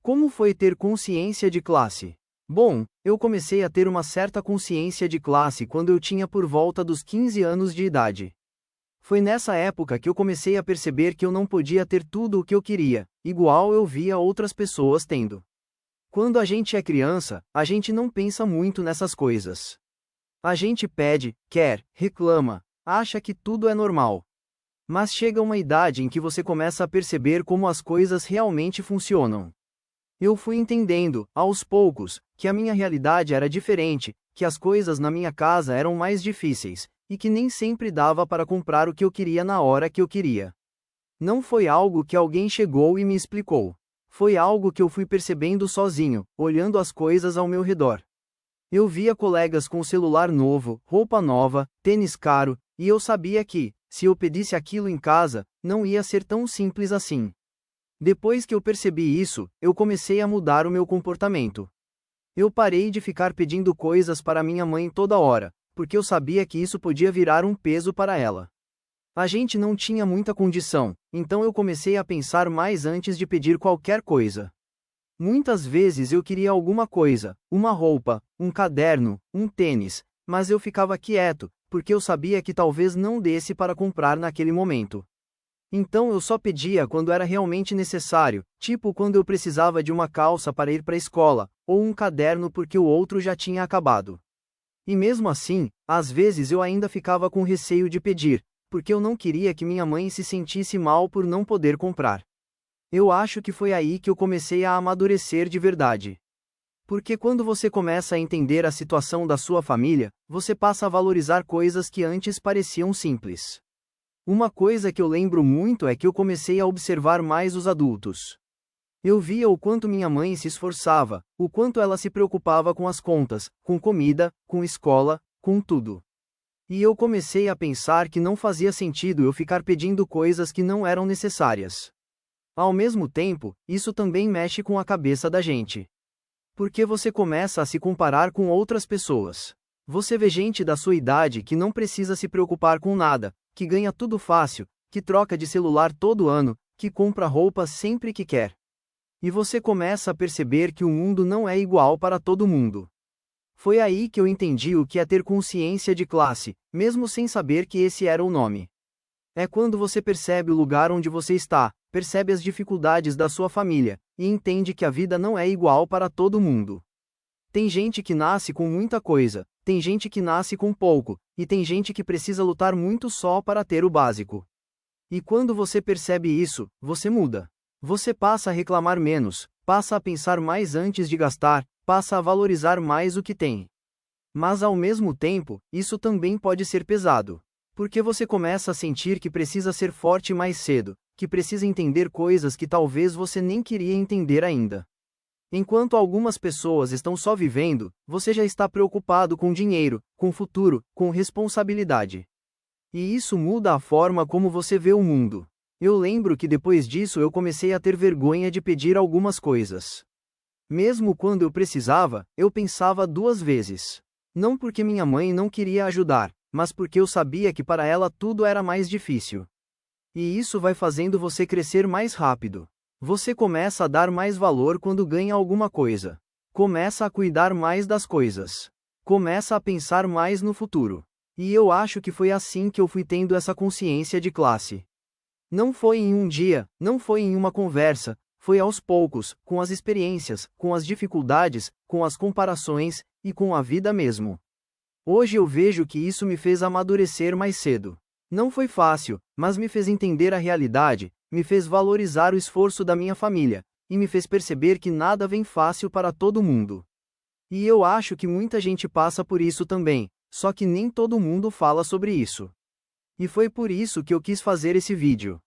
Como foi ter consciência de classe? Bom, eu comecei a ter uma certa consciência de classe quando eu tinha por volta dos 15 anos de idade. Foi nessa época que eu comecei a perceber que eu não podia ter tudo o que eu queria, igual eu via outras pessoas tendo. Quando a gente é criança, a gente não pensa muito nessas coisas. A gente pede, quer, reclama, acha que tudo é normal. Mas chega uma idade em que você começa a perceber como as coisas realmente funcionam. Eu fui entendendo, aos poucos, que a minha realidade era diferente, que as coisas na minha casa eram mais difíceis, e que nem sempre dava para comprar o que eu queria na hora que eu queria. Não foi algo que alguém chegou e me explicou. Foi algo que eu fui percebendo sozinho, olhando as coisas ao meu redor. Eu via colegas com celular novo, roupa nova, tênis caro, e eu sabia que, se eu pedisse aquilo em casa, não ia ser tão simples assim. Depois que eu percebi isso, eu comecei a mudar o meu comportamento. Eu parei de ficar pedindo coisas para minha mãe toda hora, porque eu sabia que isso podia virar um peso para ela. A gente não tinha muita condição, então eu comecei a pensar mais antes de pedir qualquer coisa. Muitas vezes eu queria alguma coisa, uma roupa, um caderno, um tênis, mas eu ficava quieto, porque eu sabia que talvez não desse para comprar naquele momento. Então eu só pedia quando era realmente necessário, tipo quando eu precisava de uma calça para ir para a escola, ou um caderno porque o outro já tinha acabado. E mesmo assim, às vezes eu ainda ficava com receio de pedir, porque eu não queria que minha mãe se sentisse mal por não poder comprar. Eu acho que foi aí que eu comecei a amadurecer de verdade. Porque quando você começa a entender a situação da sua família, você passa a valorizar coisas que antes pareciam simples. Uma coisa que eu lembro muito é que eu comecei a observar mais os adultos. Eu via o quanto minha mãe se esforçava, o quanto ela se preocupava com as contas, com comida, com escola, com tudo. E eu comecei a pensar que não fazia sentido eu ficar pedindo coisas que não eram necessárias. Ao mesmo tempo, isso também mexe com a cabeça da gente. Porque você começa a se comparar com outras pessoas. Você vê gente da sua idade que não precisa se preocupar com nada, que ganha tudo fácil, que troca de celular todo ano, que compra roupa sempre que quer. E você começa a perceber que o mundo não é igual para todo mundo. Foi aí que eu entendi o que é ter consciência de classe, mesmo sem saber que esse era o nome. É quando você percebe o lugar onde você está, percebe as dificuldades da sua família, e entende que a vida não é igual para todo mundo. Tem gente que nasce com muita coisa, tem gente que nasce com pouco, e tem gente que precisa lutar muito só para ter o básico. E quando você percebe isso, você muda. Você passa a reclamar menos, passa a pensar mais antes de gastar, passa a valorizar mais o que tem. Mas ao mesmo tempo, isso também pode ser pesado. Porque você começa a sentir que precisa ser forte mais cedo, que precisa entender coisas que talvez você nem queria entender ainda. Enquanto algumas pessoas estão só vivendo, você já está preocupado com dinheiro, com futuro, com responsabilidade. E isso muda a forma como você vê o mundo. Eu lembro que depois disso eu comecei a ter vergonha de pedir algumas coisas. Mesmo quando eu precisava, eu pensava duas vezes. Não porque minha mãe não queria ajudar, mas porque eu sabia que para ela tudo era mais difícil. E isso vai fazendo você crescer mais rápido. Você começa a dar mais valor quando ganha alguma coisa. Começa a cuidar mais das coisas. Começa a pensar mais no futuro. E eu acho que foi assim que eu fui tendo essa consciência de classe. Não foi em um dia, não foi em uma conversa, foi aos poucos, com as experiências, com as dificuldades, com as comparações, e com a vida mesmo. Hoje eu vejo que isso me fez amadurecer mais cedo. Não foi fácil, mas me fez entender a realidade, me fez valorizar o esforço da minha família, e me fez perceber que nada vem fácil para todo mundo. E eu acho que muita gente passa por isso também, só que nem todo mundo fala sobre isso. E foi por isso que eu quis fazer esse vídeo.